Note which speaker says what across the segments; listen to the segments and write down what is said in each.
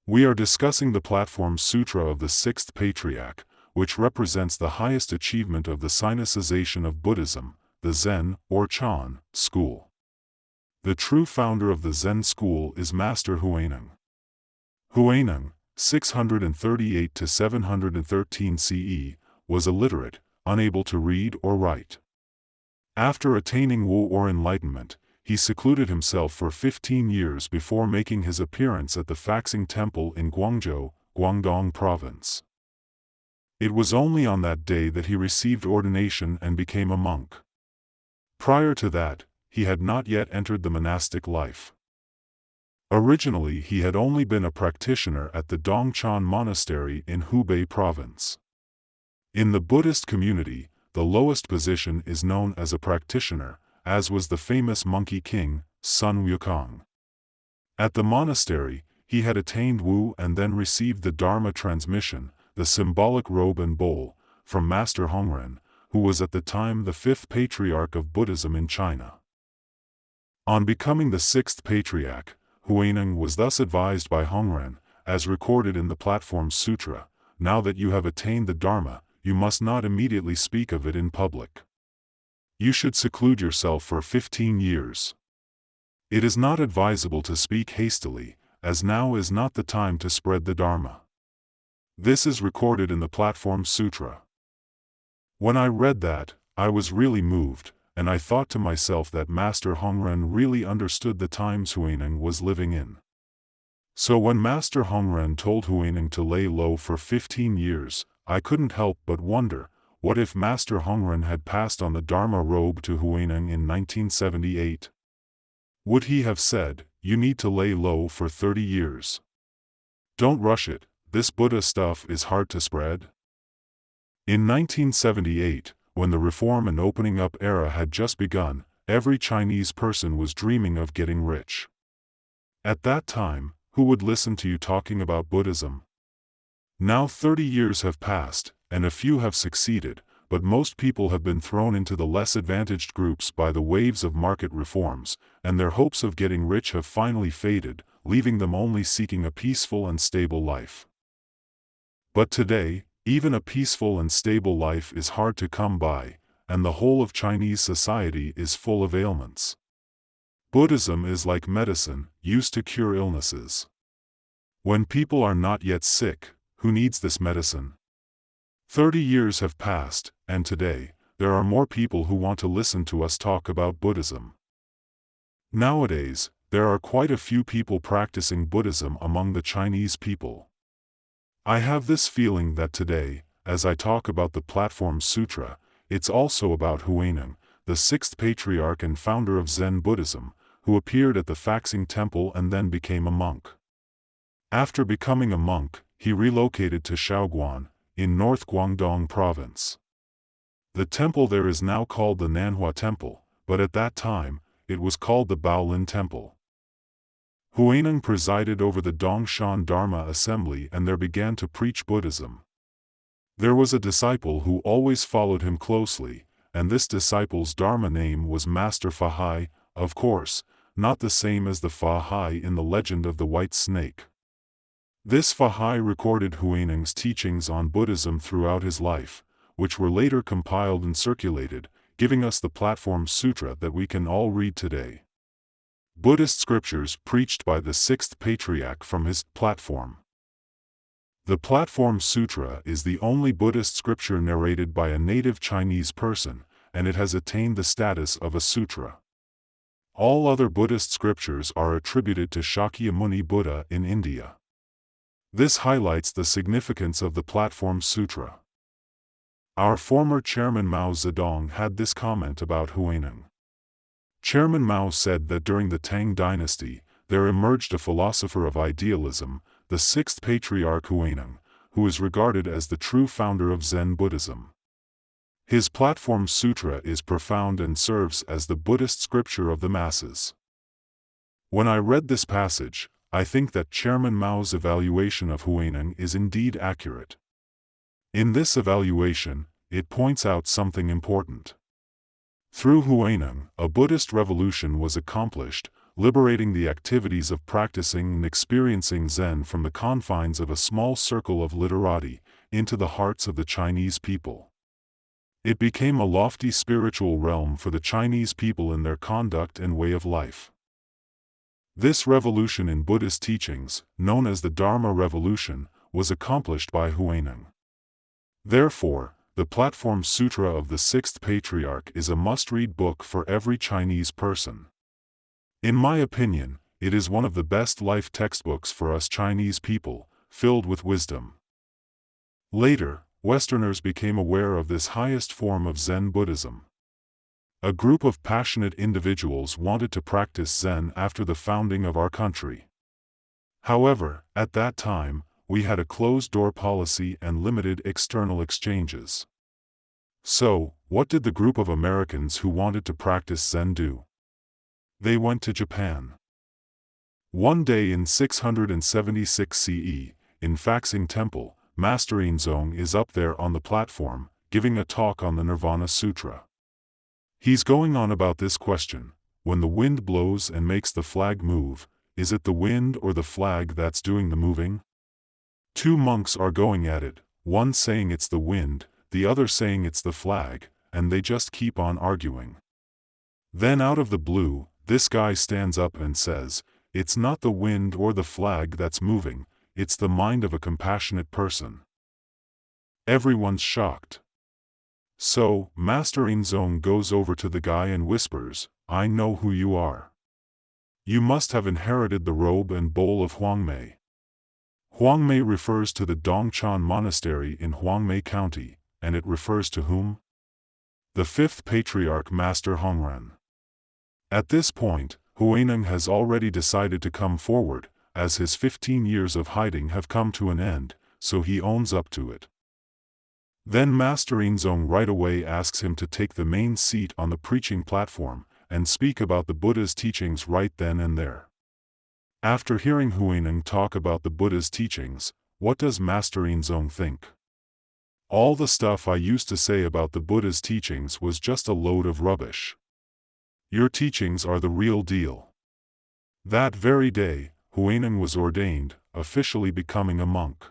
Speaker 1: We are discussing the Platform Sutra of the Sixth Patriach, which represents the highest achievement of the Sinicization of Buddhism, the Zen, or Chan, school. The true founder of the Zen school is Master Huineng. Huineng, 638 to 713 CE, was illiterate, unable to read or write. After attaining Wu or enlightenment, he secluded himself for 15 years before making his appearance at the Faxing Temple in Guangzhou, Guangdong Province. It was only on that day that he received ordination and became a monk. Prior to that, he had not yet entered the monastic life. Originally he had only been a practitioner at the Dongchan Monastery in Hubei Province. In the Buddhist community, the lowest position is known as a practitioner, as was the famous Monkey King, Sun Wukong. At the monastery, he had attained Wu and then received the Dharma transmission, the symbolic robe and bowl, from Master Hongren, who was at the time the fifth patriarch of Buddhism in China. On becoming the sixth patriarch, Huineng was thus advised by Hongren, as recorded in the Platform Sutra, "Now that you have attained the Dharma, you must not immediately speak of it in public. You should seclude yourself for 15 years. It is not advisable to speak hastily, as now is not the time to spread the Dharma." This is recorded in the Platform Sutra. When I read that, I was really moved, and I thought to myself that Master Hongren really understood the times Huineng was living in. So when Master Hongren told Huineng to lay low for 15 years, I couldn't help but wonder, what if Master Hongren had passed on the Dharma robe to Huineng in 1978? Would he have said, "You need to lay low for 30 years. Don't rush it, this Buddha stuff is hard to spread"? In 1978, when the reform and opening up era had just begun, every Chinese person was dreaming of getting rich. At that time, who would listen to you talking about Buddhism? Now 30 years have passed, and a few have succeeded, but most people have been thrown into the less advantaged groups by the waves of market reforms, and their hopes of getting rich have finally faded, leaving them only seeking a peaceful and stable life. But today, even a peaceful and stable life is hard to come by, and the whole of Chinese society is full of ailments. Buddhism is like medicine, used to cure illnesses. When people are not yet sick, who needs this medicine? 30 years have passed, and today, there are more people who want to listen to us talk about Buddhism. Nowadays, there are quite a few people practicing Buddhism among the Chinese people. I have this feeling that today, as I talk about the Platform Sutra, it's also about Huineng, the sixth patriarch and founder of Zen Buddhism, who appeared at the Faxing Temple and then became a monk. After becoming a monk, he relocated to Shaoguan, in North Guangdong Province. The temple there is now called the Nanhua Temple, but at that time, it was called the Baolin Temple. Huineng presided over the Dongshan Dharma assembly and there began to preach Buddhism. There was a disciple who always followed him closely, and this disciple's Dharma name was Master Fahai, of course, not the same as the Fahai in the legend of the white snake. This Fahai recorded Huineng's teachings on Buddhism throughout his life, which were later compiled and circulated, giving us the Platform Sutra that we can all read today. Buddhist scriptures preached by the sixth patriarch from his platform. The Platform Sutra is the only Buddhist scripture narrated by a native Chinese person, and it has attained the status of a sutra. All other Buddhist scriptures are attributed to Shakyamuni Buddha in India. This highlights the significance of the Platform Sutra. Our former chairman Mao Zedong had this comment about Huineng. Chairman Mao said that during the Tang dynasty, there emerged a philosopher of idealism, the sixth patriarch Huineng, who is regarded as the true founder of Zen Buddhism. His Platform Sutra is profound and serves as the Buddhist scripture of the masses. When I read this passage, I think that Chairman Mao's evaluation of Huineng is indeed accurate. In this evaluation, it points out something important. Through Huineng, a Buddhist revolution was accomplished, liberating the activities of practicing and experiencing Zen from the confines of a small circle of literati into the hearts of the Chinese people. It became a lofty spiritual realm for the Chinese people in their conduct and way of life. This revolution in Buddhist teachings, known as the Dharma Revolution, was accomplished by Huineng. Therefore, the Platform Sutra of the Sixth Patriarch is a must-read book for every Chinese person. In my opinion, it is one of the best life textbooks for us Chinese people, filled with wisdom. Later, Westerners became aware of this highest form of Zen Buddhism. A group of passionate individuals wanted to practice Zen after the founding of our country. However, at that time, we had a closed-door policy and limited external exchanges. So, what did the group of Americans who wanted to practice Zen do? They went to Japan. One day in 676 CE, in Faxing Temple, Master Hongren is up there on the platform, giving a talk on the Nirvana Sutra. He's going on about this question: when the wind blows and makes the flag move, is it the wind or the flag that's doing the moving? Two monks are going at it, one saying it's the wind, the other saying it's the flag, and they just keep on arguing. Then out of the blue, this guy stands up and says, "It's not the wind or the flag that's moving, it's the mind of a compassionate person." Everyone's shocked. So, Master Hongren goes over to the guy and whispers, "I know who you are. You must have inherited the robe and bowl of Huangmei." Huangmei refers to the Dongchan Monastery in Huangmei County, and it refers to whom? The fifth patriarch Master Hongren. At this point, Huineng has already decided to come forward, as his 15 years of hiding have come to an end, so he owns up to it. Then Master Hongren right away asks him to take the main seat on the preaching platform, and speak about the Buddha's teachings right then and there. After hearing Huineng talk about the Buddha's teachings, what does Master Hongren think? All the stuff I used to say about the Buddha's teachings was just a load of rubbish. Your teachings are the real deal. That very day, Huineng was ordained, officially becoming a monk.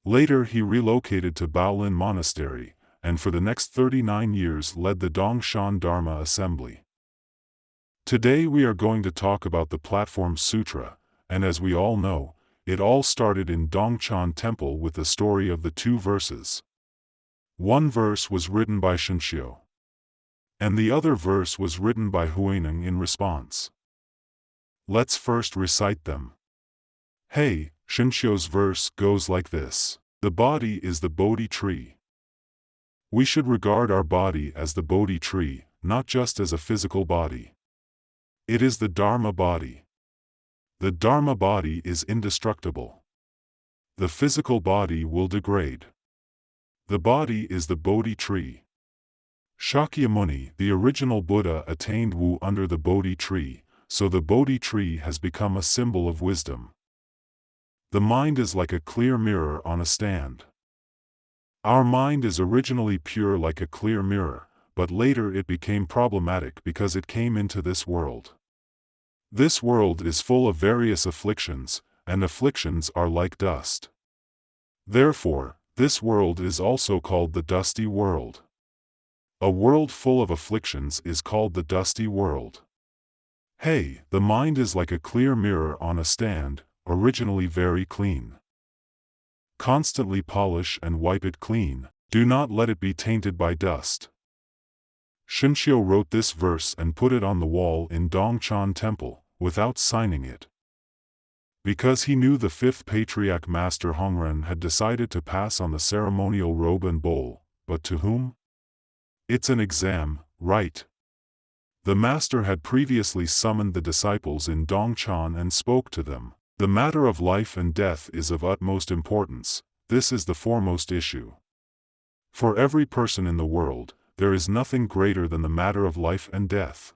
Speaker 1: Later he relocated to Baolin Monastery, and for the next 39 years led the Dongshan Dharma Assembly. Today we are going to talk about the Platform Sutra, and as we all know, it all started in Dongchan Temple with the story of the two verses. One verse was written by Shenxiu, and the other verse was written by Huineng in response. Let's first recite them. Hey, Shenxiu's verse goes like this: "The body is the Bodhi tree." We should regard our body as the Bodhi tree, not just as a physical body. It is the Dharma body. The Dharma body is indestructible. The physical body will degrade. The body is the Bodhi tree. Shakyamuni, the original Buddha, attained Wu under the Bodhi tree, so the Bodhi tree has become a symbol of wisdom. The mind is like a clear mirror on a stand. Our mind is originally pure like a clear mirror, but later it became problematic because it came into this world. This world is full of various afflictions, and afflictions are like dust. Therefore, this world is also called the dusty world. A world full of afflictions is called the dusty world. Hey, the mind is like a clear mirror on a stand, originally very clean. Constantly polish and wipe it clean, do not let it be tainted by dust. Shenxiu wrote this verse and put it on the wall in Dongchan Temple, without signing it. Because he knew the fifth Patriach Master Hongren had decided to pass on the ceremonial robe and bowl, but to whom? It's an exam, right? The Master had previously summoned the disciples in Dongchan and spoke to them. The matter of life and death is of utmost importance, this is the foremost issue. For every person in the world, there is nothing greater than the matter of life and death.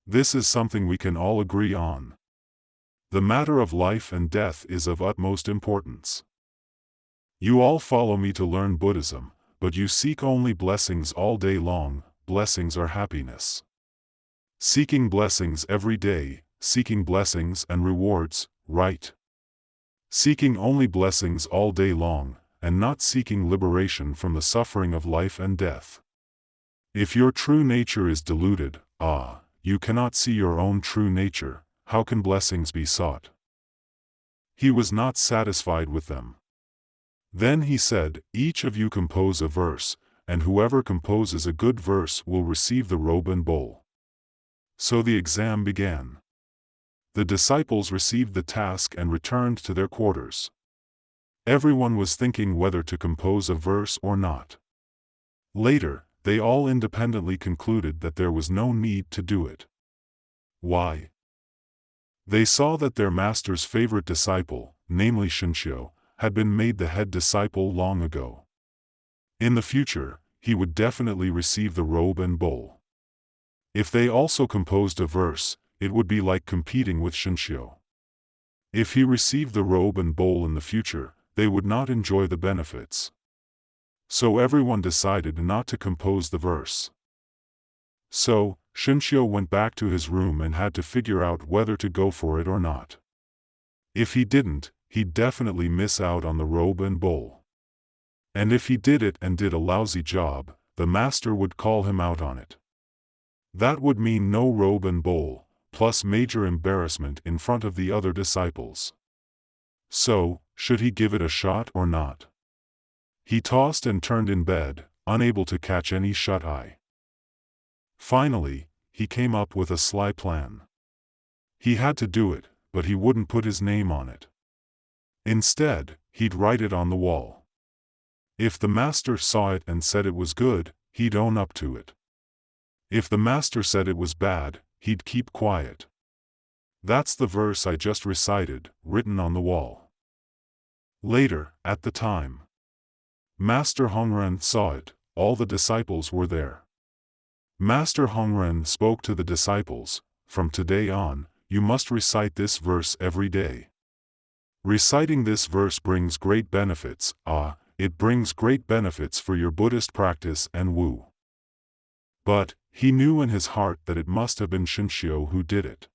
Speaker 1: This is something we can all agree on. The matter of life and death is of utmost importance. You all follow me to learn Buddhism, but you seek only blessings all day long. Blessings are happiness. Seeking blessings every day, seeking blessings and rewards, right? Seeking only blessings all day long, and not seeking liberation from the suffering of life and death. If your true nature is deluded, you cannot see your own true nature, how can blessings be sought? He was not satisfied with them. Then he said, each of you compose a verse, and whoever composes a good verse will receive the robe and bowl. So the exam began. The disciples received the task and returned to their quarters. Everyone was thinking whether to compose a verse or not. Later, they all independently concluded that there was no need to do it. Why? They saw that their master's favorite disciple, namely Shenxiu, had been made the head disciple long ago. In the future, he would definitely receive the robe and bowl. If they also composed a verse, it would be like competing with Shenxiu. If he received the robe and bowl in the future, they would not enjoy the benefits. So everyone decided not to compose the verse. So, Shenxiu went back to his room and had to figure out whether to go for it or not. If he didn't, he'd definitely miss out on the robe and bowl. And if he did it and did a lousy job, the master would call him out on it. That would mean no robe and bowl, plus major embarrassment in front of the other disciples. So, should he give it a shot or not? He tossed and turned in bed, unable to catch any shut-eye. Finally, he came up with a sly plan. He had to do it, but he wouldn't put his name on it. Instead, he'd write it on the wall. If the master saw it and said it was good, he'd own up to it. If the master said it was bad, he'd keep quiet. That's the verse I just recited, written on the wall. Later, at the time Master Hongren saw it, all the disciples were there. Master Hongren spoke to the disciples, from today on, you must recite this verse every day. Reciting this verse brings great benefits, it brings great benefits for your Buddhist practice and Wu. But, he knew in his heart that it must have been Shenxiu who did it.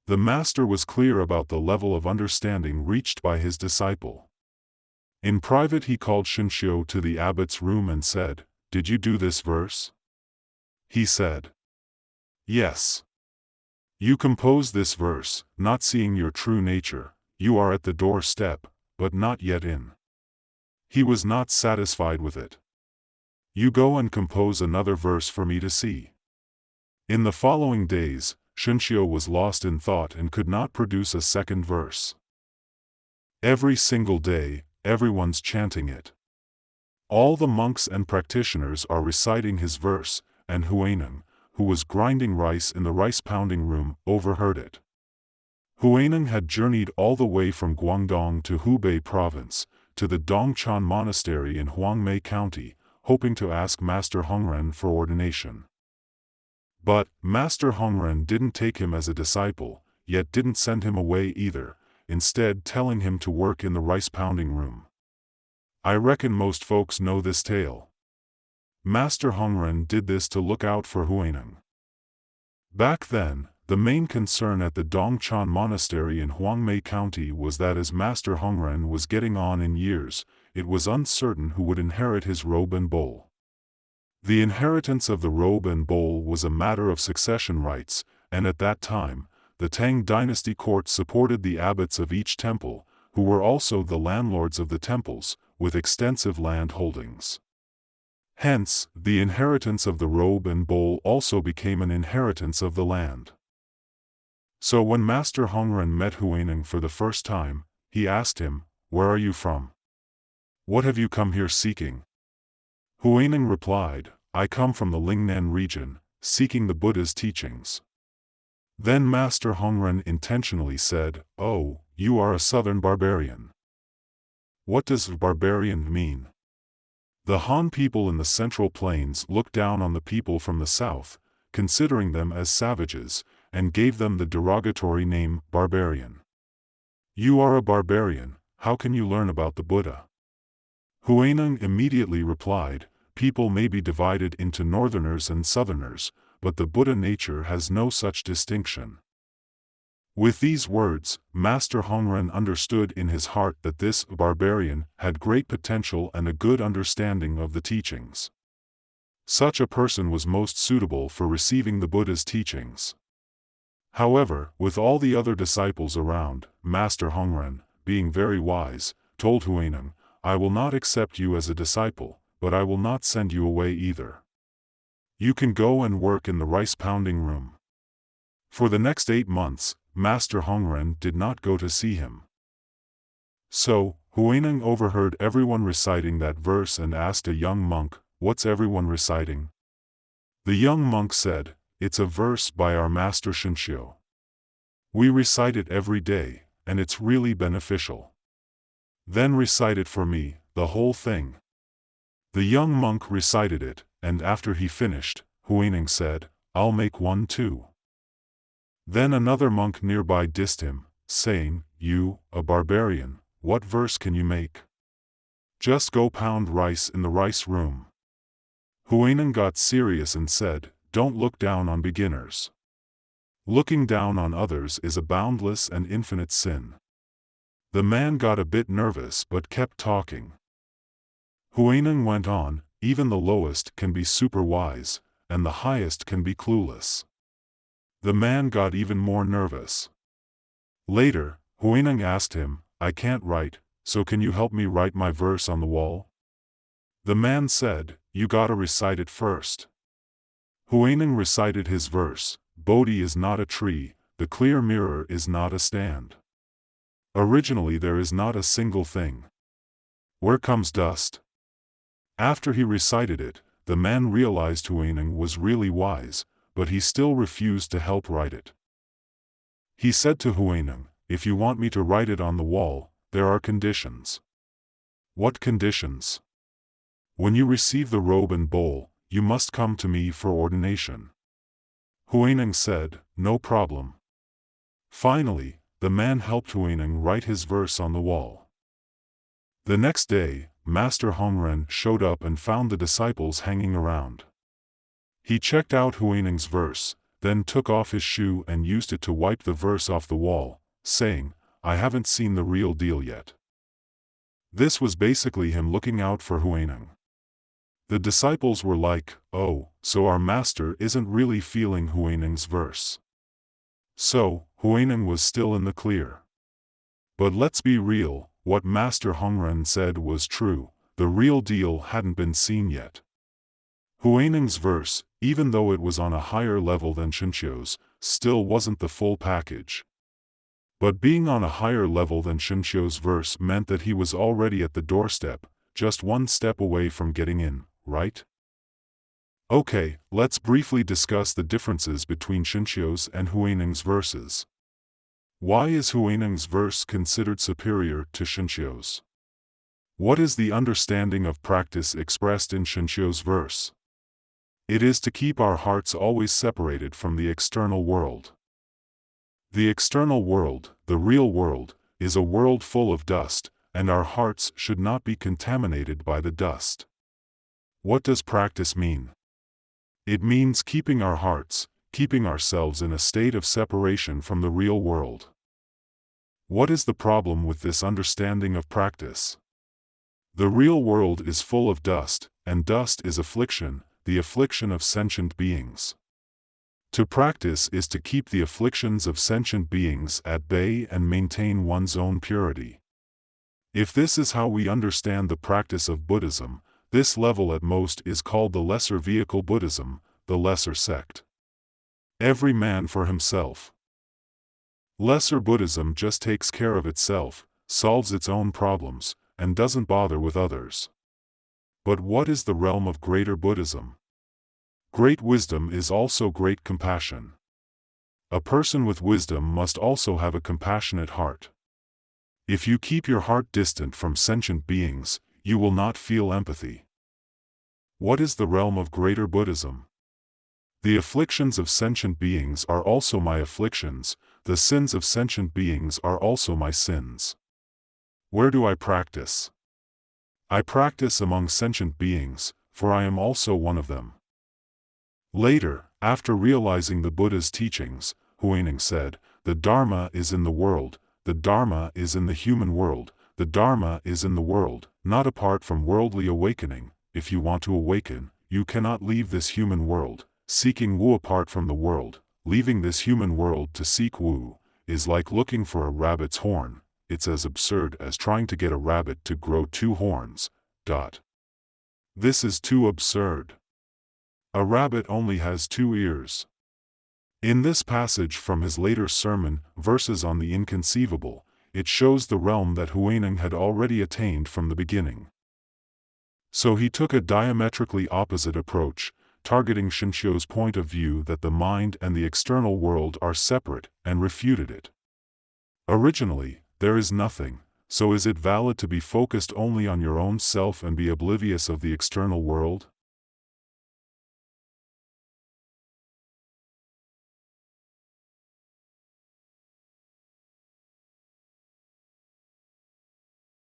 Speaker 1: The master was clear about the level of understanding reached by his disciple. In private he called Shenxiu to the abbot's room and said, "Did you do this verse?" He said, "Yes." "You composed this verse, not seeing your true nature, you are at the doorstep, but not yet in." He was not satisfied with it. "You go and compose another verse for me to see." In the following days, Shenxiu was lost in thought and could not produce a second verse. Every single day, everyone's chanting it. All the monks and practitioners are reciting his verse, and Huineng, who was grinding rice in the rice-pounding room, overheard it. Huineng had journeyed all the way from Guangdong to Hubei province, to the Dongchan monastery in Huangmei County, hoping to ask Master Hongren for ordination. But, Master Hongren didn't take him as a disciple, yet didn't send him away either, instead telling him to work in the rice-pounding room. I reckon most folks know this tale. Master Hongren did this to look out for Huineng. Back then, the main concern at the Dongchan monastery in Huangmei County was that as Master Hongren was getting on in years, it was uncertain who would inherit his robe and bowl. The inheritance of the robe and bowl was a matter of succession rights, and at that time, the Tang dynasty court supported the abbots of each temple, who were also the landlords of the temples, with extensive land holdings. Hence, the inheritance of the robe and bowl also became an inheritance of the land. So when Master Hongren met Huineng for the first time, he asked him, "Where are you from? What have you come here seeking?" Huineng replied, "I come from the Lingnan region, seeking the Buddha's teachings." Then Master Hongren intentionally said, "Oh, you are a southern barbarian." What does barbarian mean? The Han people in the Central Plains looked down on the people from the south, considering them as savages, and gave them the derogatory name barbarian. "You are a barbarian, how can you learn about the Buddha?" Huineng immediately replied, "People may be divided into northerners and southerners, but the Buddha nature has no such distinction. With these words, Master Hongren understood in his heart that this barbarian had great potential and a good understanding of the teachings. Such a person was most suitable for receiving the Buddha's teachings. However, with all the other disciples around, Master Hongren, being very wise, told Huineng, "I will not accept you as a disciple, but I will not send you away either. You can go and work in the rice-pounding room." For the next 8 months, Master Hongren did not go to see him. So, Huineng overheard everyone reciting that verse and asked a young monk, "What's everyone reciting?" The young monk said, "It's a verse by our master Shenxiu. We recite it every day, and it's really beneficial. Then recite it for me, the whole thing." The young monk recited it, and after he finished, Huineng said, "I'll make one too." Then another monk nearby dissed him, saying, "You, a barbarian, what verse can you make? Just go pound rice in the rice room." Huineng got serious and said, "Don't look down on beginners. Looking down on others is a boundless and infinite sin." The man got a bit nervous but kept talking. Huineng went on, "Even the lowest can be super wise, and the highest can be clueless." The man got even more nervous. Later, Huineng asked him, "I can't write, so can you help me write my verse on the wall?" The man said, "You gotta recite it first." Huineng recited his verse, "Bodhi is not a tree, the clear mirror is not a stand. Originally there is not a single thing. Where comes dust?" After he recited it, the man realized Huineng was really wise, but he still refused to help write it. He said to Huineng, "If you want me to write it on the wall, there are conditions." "What conditions?" "When you receive the robe and bowl, you must come to me for ordination." Huineng said, "No problem." Finally, the man helped Huineng write his verse on the wall. The next day, Master Hongren showed up and found the disciples hanging around. He checked out Huineng's verse, then took off his shoe and used it to wipe the verse off the wall, saying, "I haven't seen the real deal yet." This was basically him looking out for Huineng. The disciples were like, "Oh, so our master isn't really feeling Huineng's verse." So, Huineng was still in the clear. But let's be real, what Master Hongren said was true, the real deal hadn't been seen yet. Huineng's verse, even though it was on a higher level than Shenxiu's, still wasn't the full package. But being on a higher level than Shenxiu's verse meant that he was already at the doorstep, just one step away from getting in, right? Okay, let's briefly discuss the differences between Shenxiu's and Huineng's verses. Why is Huineng's verse considered superior to Shenxiu's? What is the understanding of practice expressed in Shenxiu's verse? It is to keep our hearts always separated from the external world. The external world, the real world, is a world full of dust, and our hearts should not be contaminated by the dust. What does practice mean? It means keeping our hearts, keeping ourselves in a state of separation from the real world. What is the problem with this understanding of practice? The real world is full of dust, and dust is affliction, the affliction of sentient beings. To practice is to keep the afflictions of sentient beings at bay and maintain one's own purity. If this is how we understand the practice of Buddhism, this level at most is called the lesser vehicle Buddhism, the lesser sect. Every man for himself. Lesser Buddhism just takes care of itself, solves its own problems, and doesn't bother with others. But what is the realm of greater Buddhism? Great wisdom is also great compassion. A person with wisdom must also have a compassionate heart. If you keep your heart distant from sentient beings, you will not feel empathy. What is the realm of greater Buddhism? The afflictions of sentient beings are also my afflictions, the sins of sentient beings are also my sins. Where do I practice? I practice among sentient beings, for I am also one of them. Later, After realizing the Buddha's teachings, Huineng said, "The Dharma is in the world, the Dharma is in the human world, the Dharma is in the world, not apart from worldly awakening. If you want to awaken, you cannot leave this human world. Seeking Wu apart from the world, leaving this human world to seek Wu, is like looking for a rabbit's horn. It's as absurd as trying to get a rabbit to grow 2 horns. This is too absurd. A rabbit only has 2 ears." In this passage from his later sermon, Verses on the Inconceivable, it shows the realm that Huineng had already attained from the beginning. So he took a diametrically opposite approach, targeting Shenxiu's point of view that the mind and the external world are separate, and refuted it. Originally, there is nothing, so is it valid to be focused only on your own self and be oblivious of the external world?